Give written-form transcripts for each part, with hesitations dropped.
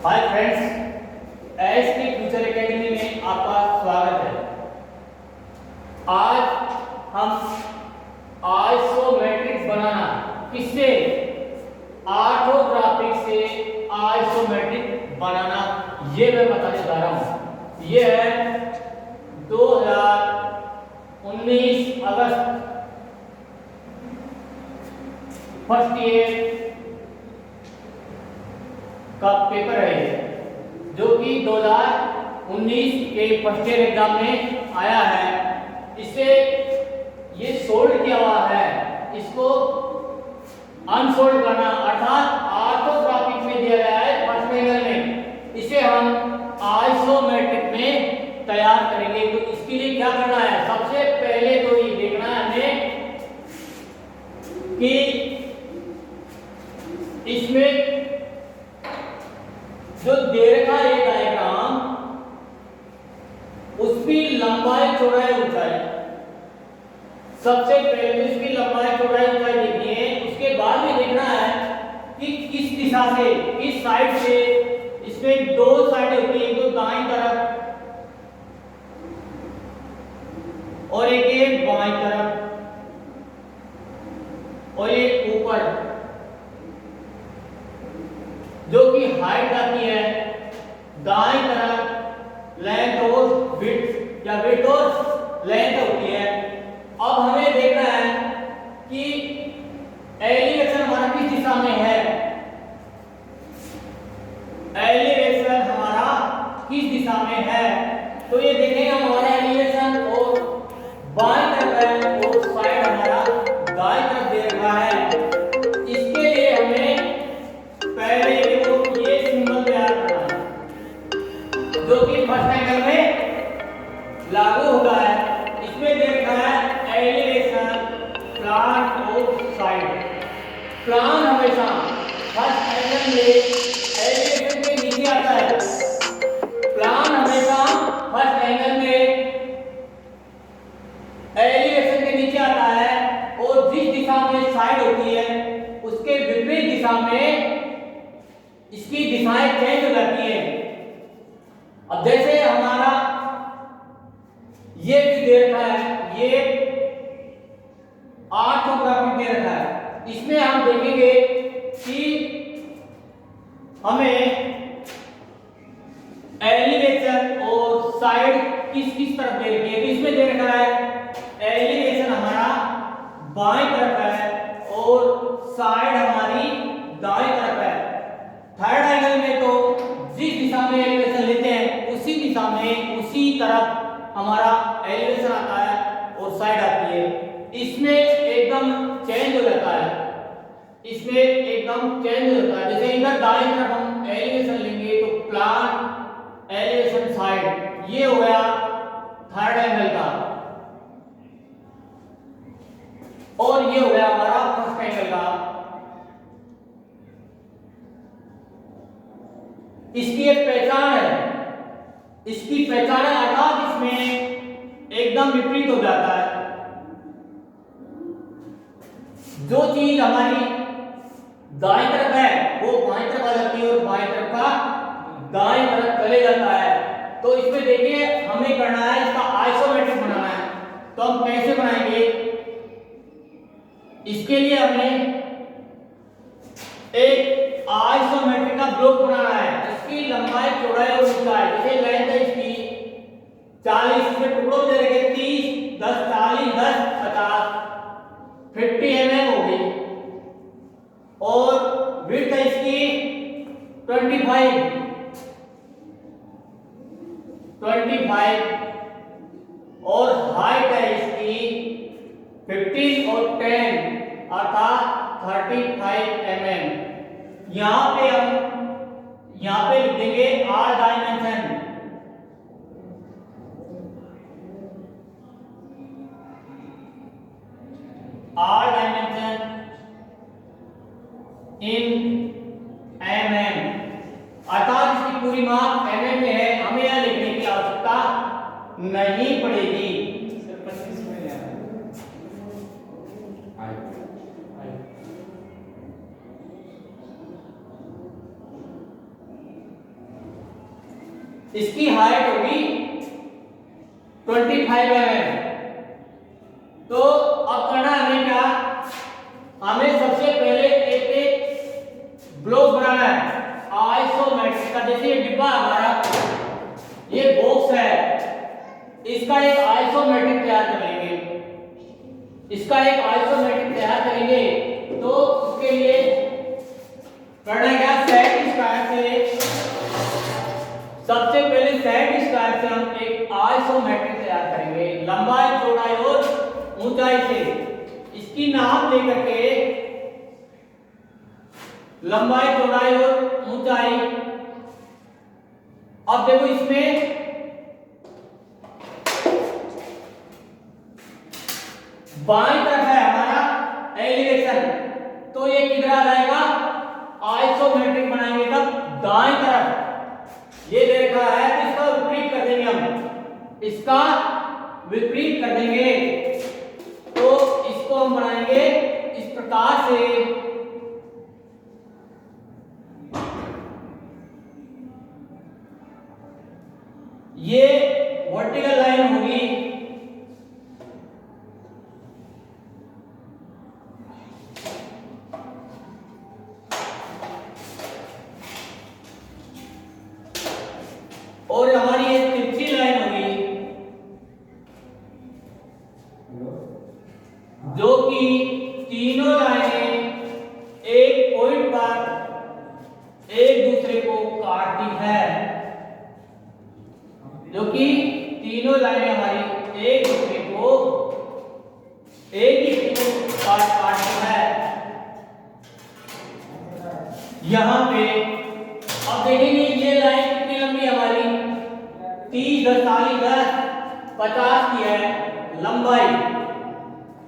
Hi friends, SP future academy में आपका स्वागत है। आज हम आइसोमेट्रिक बनाना किससे, ऑर्थोग्राफिक से आइसोमेट्रिक बनाना ये मैं बताने जा रहा हूँ। ये है 2019 अगस्त फर्स्ट ईयर का पेपर है, जो कि 2019 के फर्स्ट ईयर एग्जाम में आया है। इसे ये सोल्ड किया हुआ है, इसको अनसोल्ड करना अर्थात ऑर्थोग्राफिक में दिया गया है फर्स्ट एंगल में, इसे हम आइसोमेट्रिक में तैयार करेंगे। तो इसके लिए क्या करना है, सबसे पहले तो ये देखना है हमें कि इसमें जो दे रखा है डायग्राम, उसकी लंबाई चौड़ाई ऊंचाई, सबसे पहले इसकी लंबाई चौड़ाई ऊंचाई देखनी है। उसके बाद में देखना है कि किस दिशा से, किस साइड से। इसमें दो साइड होती है, एक तो दाईं तरफ और एक बाईं तरफ और एक ऊपर, जो कि हाइट आती है। दाईं तरफ लेंथ और विड्थ या विड्थ और लेंथ होती है। अब हमें देखना है कि एलिवेशन हमारा किस दिशा में है, एलिवेशन हमारा किस दिशा में है। तो ये देखेंगे हमारा एलिवेशन और बाईं तरफ है और साइड हमारा दाईं तरफ दे रखा है। इसके लिए हमें पहले ये सिंबल तैयार करना है, जो कि फर्स्ट एंगल में लागू होता है। इसमें दे रखा है एलिवेशन, प्लान और साइड। प्लान हमेशा फर्स्ट एंगल में एलिवेशन के नीचे आता है। प्लान हमेशा फर्स्ट एंगल में एलिवेशन के नीचे आता है और जिस दिशा में साइड होती है उसके विपरीत दिशा में इसकी दिशाएं चेंज हो जाती है। अब जैसे हमारा ये भी दे रखा है, ये ऑर्थोग्राफिक दे रखा है। इसमें हम देखेंगे कि हमें एलिवेशन और साइड किस किस तरफ दे रखी है। तो इसमें दे रखा है एलिवेशन हमारा बाईं तरफ है और साइड हमारी दाईं तरफ है। थर्ड एंगल में तो जिस दिशा में एलिवेशन लेते हैं उसी दिशा में, उसी तरफ हमारा एलिवेशन आता है और साइड आती है। इसमें एकदम चेंज हो जाता है, इसमें एकदम चेंज हो जाता है। जैसे इधर दाईं तरफ हम एलिवेशन लेंगे तो प्लान एलिवेशन साइड, ये हो गया थर्ड एंगल का, और ये हो गया हमारा फर्स्ट एंगल का। इसकी एक पहचान है, इसकी पहचान है अर्थात इसमें एकदम विपरीत हो जाता है। जो चीज हमारी दाईं तरफ है वो बाईं तरफ आ जाती है और बाईं तरफ का दाईं तरफ चले जाता है। तो इसमें देखिए हमें करना है, इसका आइसोमेट्रिक बनाना है। तो हम कैसे बनाएंगे, इसके लिए हमें एक आइसोमेट्रिक का ब्लॉक बनाना है। इसकी लंबाई चौड़ाई और ऊंचाई, जैसे लेंथ है इसकी 40, इसमें टुकड़ों दे रखे 30, 10, 40, 10, 50, 50 mm हो गई। और विड्थ है इसकी 25 और हाइट है इसकी 15 और 10 अर्थात 35 mm। यहां पे लिख देंगे R dimension. R dimension in mm, अर्थात इसकी पूरी माप mm में है। हमें यह लिखने की आवश्यकता नहीं पड़ेगी। इसकी हाइट होगी 25 mm। तो अब करना हमें क्या, हमें सबसे पहले एक ब्लॉक बनाना है आइसोमेट्रिक का। जैसे ये डिब्बा हमारा, ये बॉक्स है, इसका एक आइसोमेट्रिक तैयार करेंगे, इसका एक आइसोमेट्रिक तैयार करेंगे। तो उसके लिए करना क्या, सेट स्क्वायर से, सबसे पहले सेट स्क्वायर से हम एक आइसोमेट्रिक तैयार करेंगे लंबाई चौड़ाई और ऊंचाई से। इसकी नाप लेकर के लंबाई चौड़ाई और ऊंचाई। अब देखो इसमें बाईं तरफ है हमारा एलिवेशन, तो ये किधर आ जाएगा, आइसोमेट्रिक बनाएंगे तब दाईं तरफ। ये दे रखा है तो इसका विपरीत कर देंगे हम, इसका विपरीत कर देंगे। तो इसको हम बनाएंगे इस प्रकार से, ये वर्टिकल लाइन होगी, और हमारी ये तिरछी लाइन होगी, जो कि तीनों लाइनें एक पॉइंट पर एक दूसरे को काटती है, जो कि तीनों लाइनें हमारी एक दूसरे को एक ही काटती है। यहां पे अब देखेंगे ये लाइन कितनी लंबी है हमारी, 30 10 40 10 50 की है लंबाई।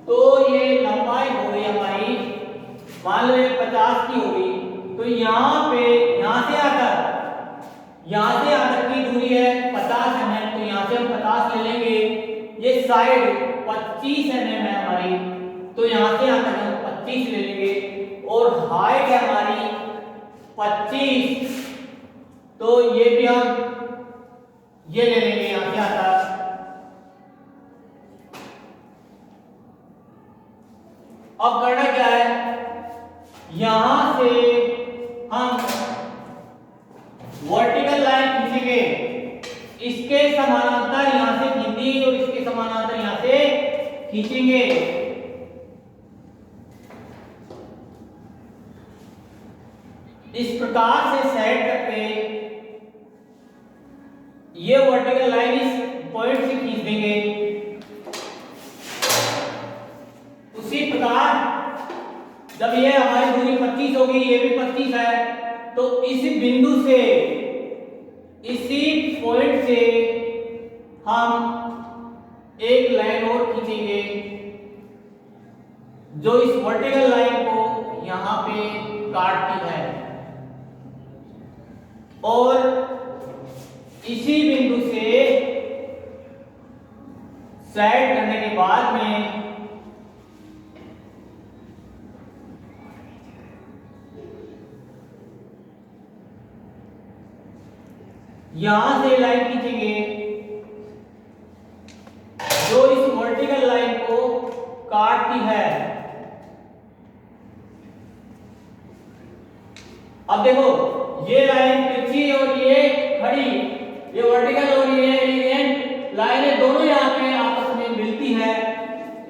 तो ये लंबाई हो गई हमारी, मान लो 50 की होगी। तो यहाँ पे यहाँ से आकर की दूरी है 50 mm, तो यहाँ से हम 50 ले लेंगे। ये साइड 25 mm है हमारी, तो यहाँ से आकर हम 25 ले लेंगे। और हाइट है हमारी 25, तो ये भी हम ये ले लेंगे यहाँ से आकर। अब करना क्या है, यहां से हम वर्टिकल लाइन खींचेंगे, इसके समानांतर यहां से खींची और इसके समानांतर यहां से खींचेंगे। इस प्रकार से सेट करके ये वर्टिकल लाइन इस पॉइंट से खींच देंगे। उसी प्रकार जब ये हमारी दूरी 25 होगी, ये भी 25 है, तो इस बिंदु से, इसी पॉइंट से हम एक लाइन और खींचेंगे, जो इस वर्टिकल लाइन को यहां पे काटती है। और इसी बिंदु से सेट करने के बाद में यहां से लाइन खींचेंगे, जो इस वर्टिकल लाइन को काटती है। अब देखो ये लाइन तिरछी और ये खड़ी, ये वर्टिकल और ये एलिवेंट लाइनें दोनों यहाँ पे आपस में मिलती है।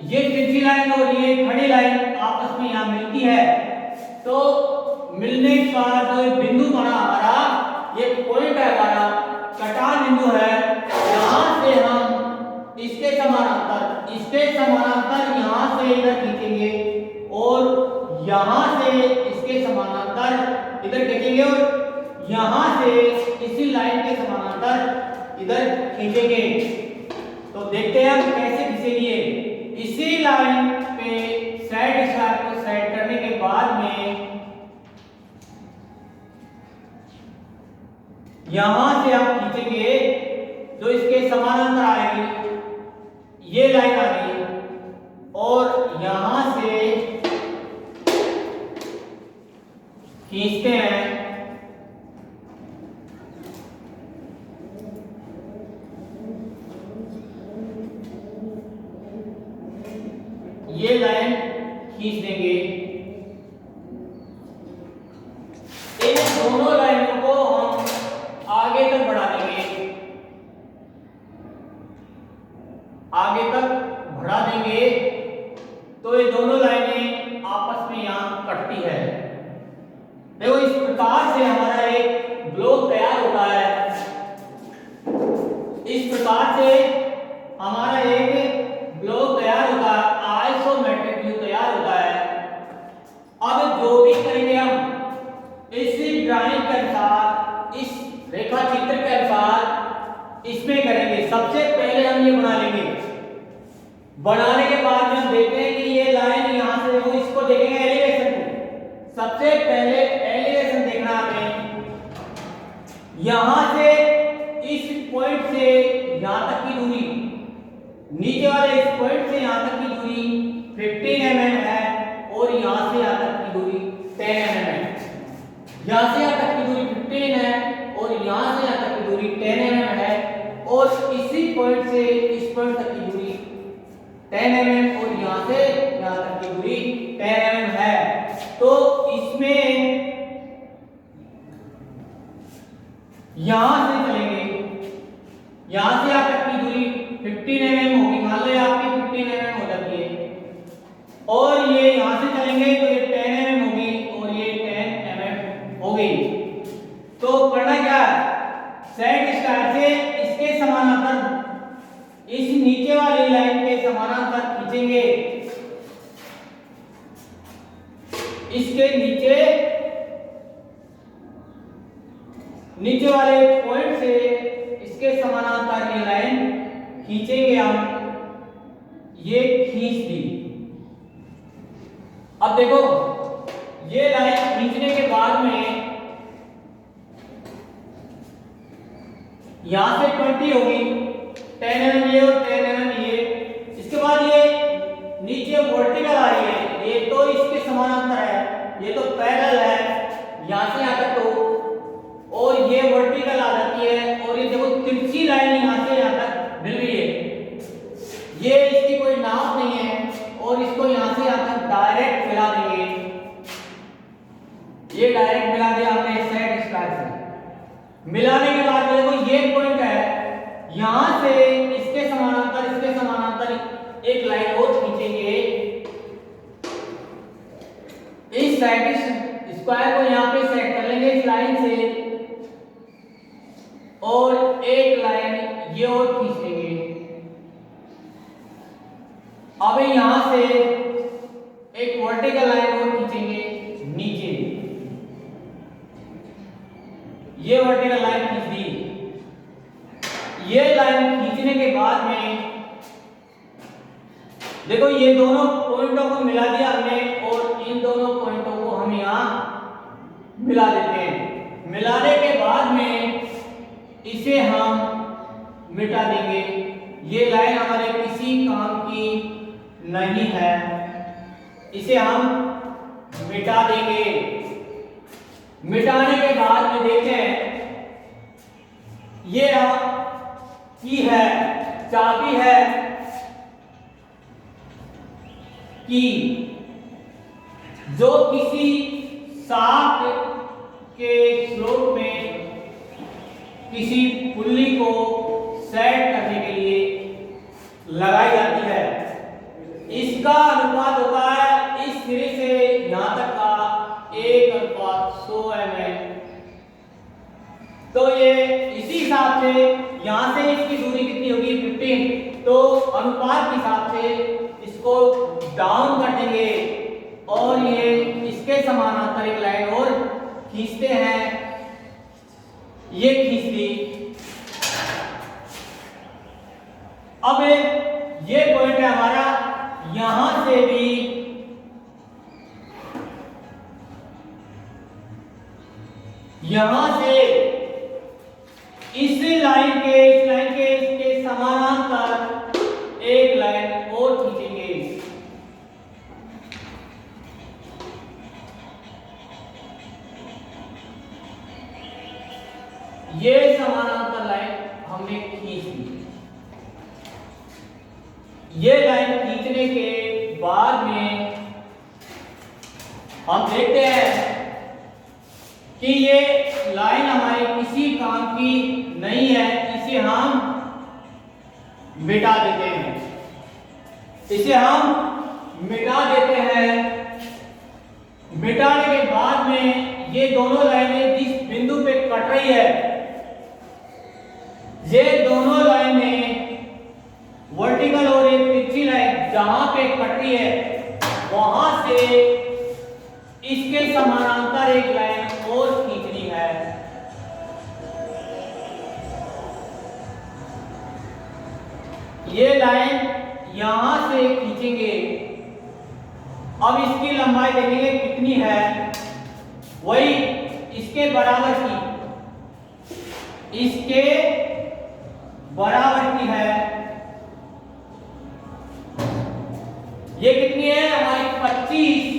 ये तिरछी लाइन और ये खड़ी लाइन आपस में यहाँ मिलती है। तो मिलने के बाद जो बिंदु बना हमारा, ये पॉइंट है हमारा, कटान बिंदु है। यहां से हम इसके समानांतर यहां से इधर खींचेंगे और यहां से इसके समानांतर इधर खींचेंगे और यहां से इसी लाइन के समानांतर इधर खींचेंगे। तो देखते हैं हम कैसे खींचेंगे। इसी लाइन पे साइड स्क्वायर को सेट करने के बाद में यहां से आप खींचेंगे, जो इसके समानांतर आएगी, ये लाइन आ गई, और यहां से खींचते हैं खींचेंगे, इन दोनों लाइनों को हम आगे तक बढ़ा देंगे, आगे तक बढ़ा देंगे तो ये दोनों लाइनें आपस में यहां कटती है। देखो इस प्रकार से हमारा एक ब्लॉक तैयार होता है, इस प्रकार से हमारा एक ब्लॉक तैयार होता है, आइसोमेट्रिक व्यू तैयार होता है। अब जो भी करेंगे हम इस ड्राइंग के अनुसार, इस रेखा चित्र के अनुसार इसमें करेंगे। सबसे पहले हम ये बना लेंगे, बनाने के बाद हम देखते हैं कि ये लाइन यहां से हो, इसको देखेंगे एलिवेशन को। सबसे पहले एलिवेशन देखना हमें, यहां से इस पॉइंट से यहां तक की दूरी, नीचे वाले इस पॉइंट से यहां तक की दूरी 15 mm है और यहां से यहां तक की दूरी 10 mm है। यहां से यहां तक की दूरी 15 है और यहां से यहां तक की दूरी 10 mm है और इसी पॉइंट से इस पॉइंट तक की दूरी 10 mm और यहां से यहां तक की दूरी 10 mm है। तो इसमें यहां से चलेंगे, यहां से यहां तक की दूरी 15 mm होगी, मान लो आपकी 15 mm हो जाती है और ये यहां से चलेंगे तो ये 10 mm होगी और ये 10 mm हो गई। तो करना क्या है, सेट स्टार से इसके समानांतर, इस नीचे वाली लाइन के समानांतर खींचेंगे, इसके नीचे वाले पॉइंट से इसके समानांतर ये लाइन खींचेंगे हम, ये खींच दी। अब देखो ये लाइन खींचने के बाद में यहां से 20 होगी, 10 mm ये और 10 mm ये, इसके बाद ये नीचे वर्टिकल आ रही है, ये तो इसके समानांतर है, ये तो पैरेलल है यहां से यहां तक तो, और ये वर्टिकल आ जाती है और ये देखो तिरछी लाइन यहां से यहां तक मिल रही है, ये इसकी कोई नाप नहीं है और इसको यहां से यहां तक डायरेक्ट मिला देंगे, ये डायरेक्ट मिला दिया हमने सेट स्टार से। मिलाने के बाद देखो ये पॉइंट है, यहां से इसके समानांतर एक लाइन और खींचेंगे, इस साइड स्क्वायर को यहां पे सेट कर लेंगे इस लाइन से और एक लाइन ये और खींच लेंगे। अब यहां से एक वर्टिकल लाइन और खींचेंगे नीचे, ये वर्टिकल लाइन खींच दी। ये लाइन खींचने के बाद में देखो ये दोनों पॉइंटों को मिला दिया हमने और इन दोनों पॉइंटों को हम यहां मिला देते हैं। मिलाने के बाद में इसे हम मिटा देंगे, ये लाइन हमारे किसी काम की नहीं है, इसे हम मिटा देंगे। मिटाने के बाद में देखते हैं ये की है, चाबी है की, जो किसी शाफ्ट के स्लोप में किसी पुल्ली को सेट करने के लिए लगाई जाती है। इसका अनुपात होता है इस सिरे से यहां तक का 1:100 mm। तो ये इसी हिसाब से यहां से इसकी दूरी कितनी होगी 15, तो अनुपात के हिसाब से इसको डाउन कर देंगे और ये इसके समानांतर एक लाइन और खींचते हैं, ये खींच दी। अब ये पॉइंट है हमारा, यहां से भी यहां से इस लाइन के इसके समानांतर एक लाइन और खींचेंगे। ये समानांतर लाइन हमने खींच ली। ये लाइन खींचने के बाद में हम देखते हैं कि ये लाइन हमारे किसी काम की नहीं है, इसे हम मिटा देते हैं, इसे हम मिटा देते हैं। मिटाने के बाद में ये दोनों लाइनें जिस बिंदु पे कट रही है, ये दोनों लाइनें वर्टिकल और एक तिरछी लाइन जहां पे कट रही है वहां से इसके समानांतर एक लाइन और खींचनी है। ये लाइन यहां से खींचेंगे। अब इसकी लंबाई देखेंगे कितनी है, वही इसके बराबर की, इसके बराबर की है। ये कितनी है हमारी 25।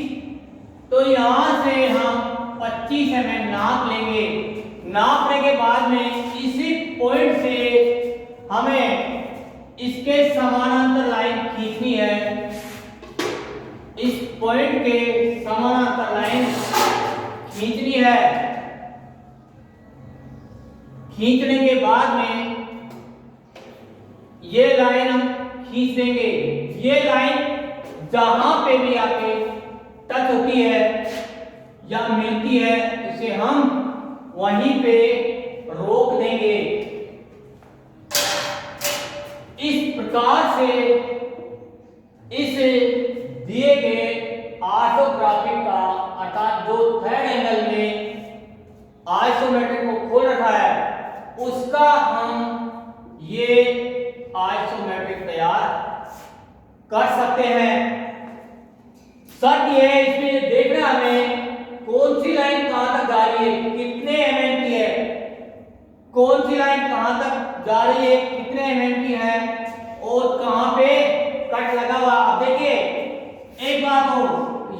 तो यहां से हम 25 mm नाप लेंगे। नापने के बाद में इसी पॉइंट से हमें इसके समानांतर लाइन खींचनी है। इस पॉइंट के समानांतर लाइन खींचनी है। खींचने के बाद में ये लाइन हम खींच देंगे। ये लाइन जहां पे भी आके टच होती है या मिलती है, इसे हम वहीं पे रोक देंगे। इस प्रकार से इस दिए गए ऑर्थोग्राफिक का अर्थात जो थर्ड एंगल में आइसोमेट्रिक को खोल रखा है उसका हम ये आइसोमेट्रिक तैयार कर सकते हैं। शर्त यह है इसमें देखना हमें कौन सी लाइन कहां तक जा रही है, कितने mm की है, कौन सी लाइन कहां तक जा रही है, कितने mm की है और कहां पे कट लगा हुआ। अब देखिए एक बात हो,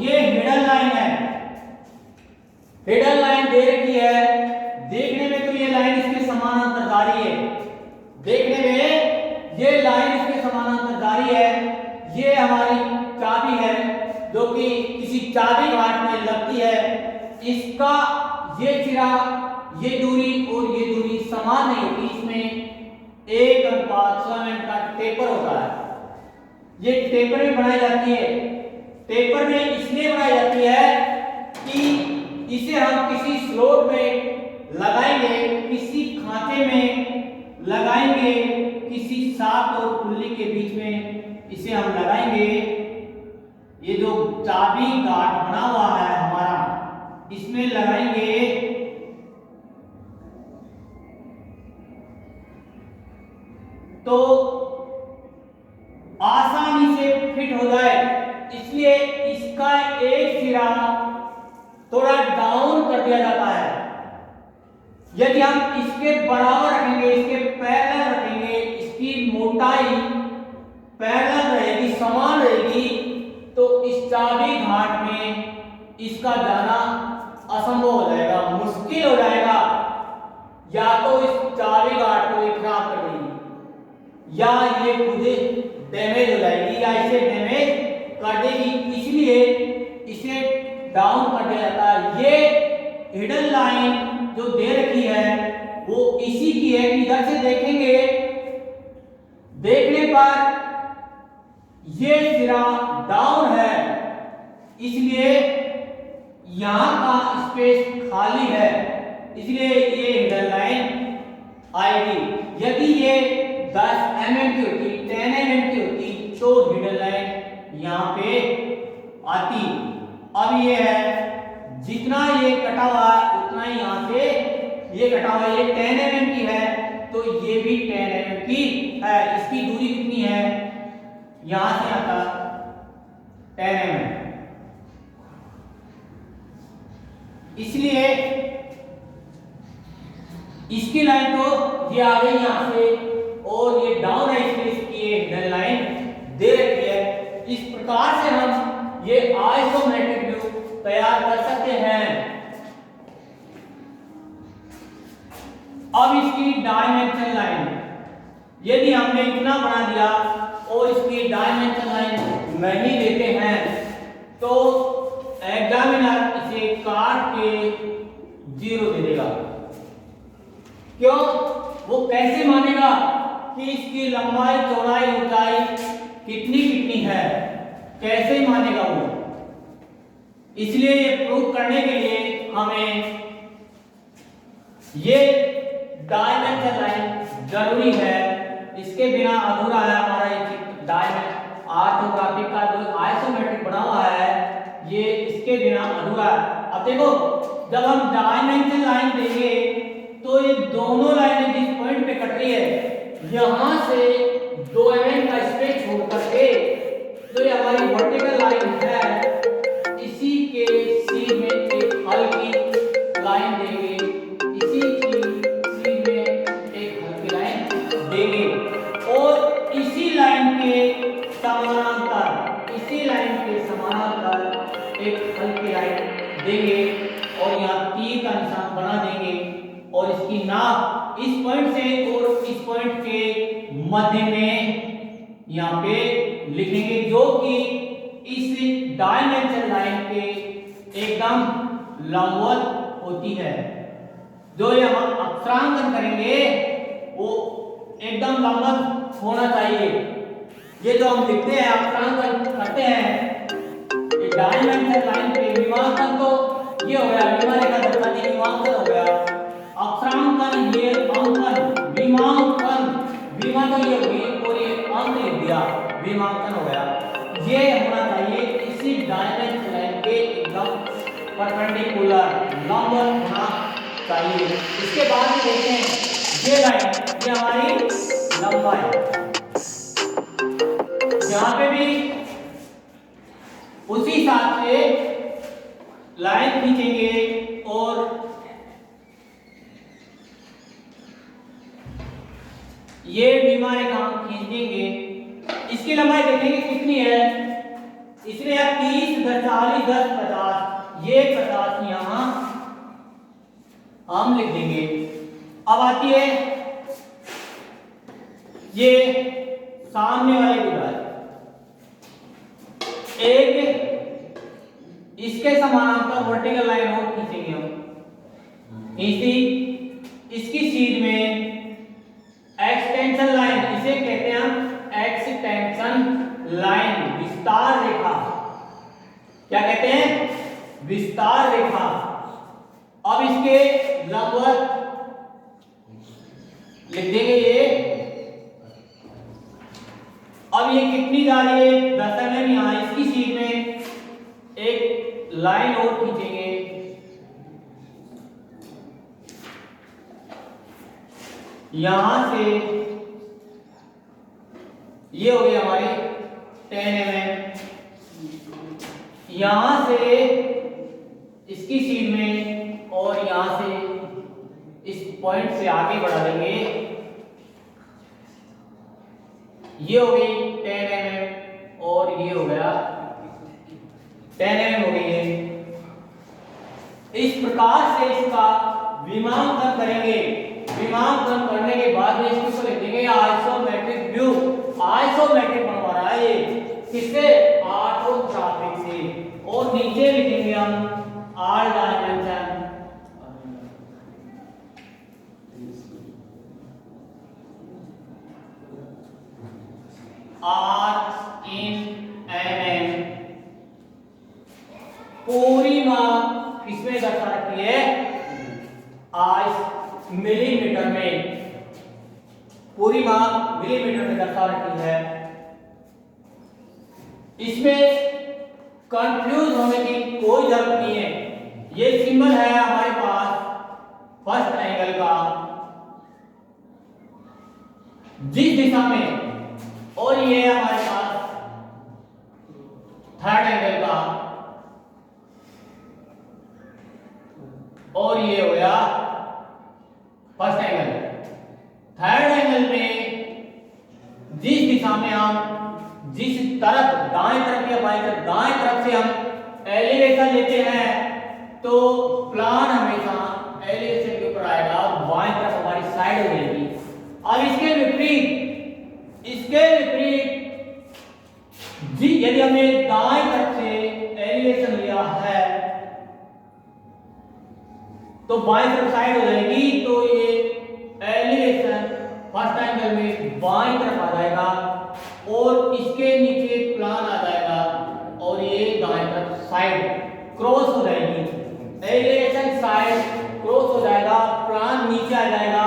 ये हिडन लाइन है, हिडन लाइन दे रखी है। देखने में तो ये लाइन इसके समानांतर जा रही है, देखने में ये लाइन इसके समानांतर जा रही है। ये हमारी चाबी है जो कि किसी चाबी घाट में लगती है। इसका ये सिरा, ये दूरी और ये दूरी समान नहीं होती, इसमें 1:100 का टेपर होता है। ये टेपर में बनाई जाती है। टेपर में इसलिए बनाई जाती है कि इसे हम किसी स्लॉट में लगाएंगे, किसी खांचे में लगाएंगे, किसी शाफ्ट और पुल्ली के बीच में इसे हम लगाएंगे। ये जो चाबी गार्ड बना हुआ है हमारा, इसमें लगाएंगे तो आसानी से फिट हो जाए, इसलिए इसका एक सिरा थोड़ा डाउन कर दिया जाता है। यदि हम इसके बराबर रखेंगे, इसके पैरेलल रखेंगे, इसकी मोटाई पैरेलल रहेगी, समान रहेगी, तो इस चाबी घाट में इसका जाना असंभव हो जाएगा, मुश्किल हो जाएगा। या तो इस चाबी घाट को खराब कर देगी या ये खुद डैमेज हो जाएगी या इसे डैमेज कर देगी, इसलिए इसे डाउन कर दिया जाता है। ये हिडन लाइन जो दे रखी है वो इसी की है कि इधर से देखेंगे, देखने पर ये सिरा डाउन है, इसलिए यहां का स्पेस खाली है, इसलिए ये हिडन लाइन आएगी। यदि ये 10 mm की होती, 10 mm की होती तो हिडन लाइन यहां पे आती। अब ये है, जितना ये कटा हुआ है उतना ही यहां से ये कटा हुआ है। ये 10 mm की है तो ये भी 10 mm की है। इसकी दूरी कितनी है, यहां से आता 10 mm, इसलिए इसकी लाइन तो ये आ गई यहां से और ये डाउन है, इसलिए इसकी ये हिडन लाइन दे रखी है। इस प्रकार से हम ये आइसोमेट्रिक व्यू तैयार कर सकते हैं। अब इसकी डायमेंशन लाइन, यदि हमने इतना बना दिया और इसकी डायमेंशन लाइन नहीं देते हैं तो एग्जामिनर 0 दे देगा। क्यों? वो कैसे मानेगा कि इसकी लंबाई चौड़ाई ऊंचाई कितनी कितनी है, कैसे मानेगा वो? इसलिए ये प्रूव करने के लिए हमें ये डायमेंशन लाइन जरूरी है। इसके बिना अधूरा है हमारा ये डायमेंशन ऑर्थोग्राफिक का जो आइसोमेट्रिक बना हुआ है, ये इसके बिना अधूरा है। अब देखो, जब हम डायमेंशन लाइन देंगे तो ये दोनों लाइनें जिस पॉइंट पे कट रही है, यहां से 2 mm का स्पेस छोड़ करके तो ये हमारी वर्टिकल लाइन है, इसी के सी में एक हल्की लाइन देंगे, इसी की सी में एक हल्की लाइन देंगे और इसी लाइन के समानांतर, इसी लाइन के समानांतर एक हल्की लाइन देंगे और यहाँ तीर का निशान बना देंगे और इसकी नाप इस पॉइंट से और इस पॉइंट के मध्य में यहाँ पे लिखेंगे, जो कि इस डायमेंशन लाइन के एकदम लंबवत होती है। जो ये हम अक्षरांकन करेंगे वो एकदम लंबवत होना चाहिए। ये जो हम लिखते हैं, अक्षरांकन करते हैं, ये डायमेंशन लाइन पे विमांकन तो ये हो गया, विमा रेखा दर्शाती विमांकन हो गया। अक्षरांकन ये अंकन, विमांकन, विमा तो ये होगी और ये अंक लिख दिया, विमांकन हो गया। ये होना चाहिए इसी डायमेंशन लाइन के एकदम परपेंडिकुलर, लंबवत होना चाहिए। इसके बाद में देखते हैं ये लाइन, ये हमारी लंबाई, यहाँ पे भी उसी हिसाब से लाइन खींचेंगे और ये बीमा रेखा हम खींच देंगे। इसकी लंबाई देखेंगे कितनी है, इसलिए 30, 40, 10, 50, ये 50 यहां हम लिख देंगे। अब आती है ये सामने वाली गुड़ाई, एक इसके समानांतर वर्टिकल लाइन और खींचेंगे हम, इसी इसकी सीध में एक्सटेंशन लाइन, इसे कहते हैं हम एक्सटेंशन लाइन, विस्तार रेखा। क्या कहते हैं? विस्तार रेखा। अब इसके लंबवत लिख देंगे ये। अब ये कितनी जा रही है? 10 mm, यहां इसकी सीध में एक लाइन और खींचेंगे, यहां से ये हो गई हमारी 10 mm, यहां से इसकी सीध में और यहां से इस पॉइंट से आगे बढ़ा देंगे, ये हो गई 10 mm और ये हो गया 10 mm हो गई है। इस प्रकार से इसका विमांकन करेंगे। विमांकन करने के बाद में इसको लिख देंगे आइसोमेट्रिक व्यू। आइसोमेट्रिक बनवा रहा है ये, किससे? ऑर्थोग्राफिक से। और नीचे लिखेंगे हम R dimension, R in mm। पूरी माप किसमें दर्शा रखी है? आज मिलीमीटर में, पूरी माप मिलीमीटर में दर्शा रखी है। इसमें कंफ्यूज होने की कोई जरूरत नहीं है। ये सिंबल है हमारे पास फर्स्ट एंगल का, जिस दिशा में, और ये है हमारे पास थर्ड एंगल का, और ये हो गया फर्स्ट एंगल। थर्ड एंगल में जिस दिशा में हम, जिस तरफ, दाएं तरफ या बाएं तरफ, दाएं तरफ से हम एलिवेशन लेते हैं तो प्लान हमेशा एलिवेशन के ऊपर आएगा और बाएं तरफ हमारी साइड हो जाएगी। अब इसके विपरीत, यदि हमने दाएं तरफ से एलिवेशन लिया है तो बाईं तरफ साइड हो जाएगी, तो ये एलिवेशन फर्स्ट एंगल में बाईं तरफ आ जाएगा और इसके नीचे प्लान आ जाएगा और ये दाएं तरफ साइड क्रॉस हो जाएगी। एलिवेशन साइड क्रॉस हो जाएगा, प्लान नीचे आ जाएगा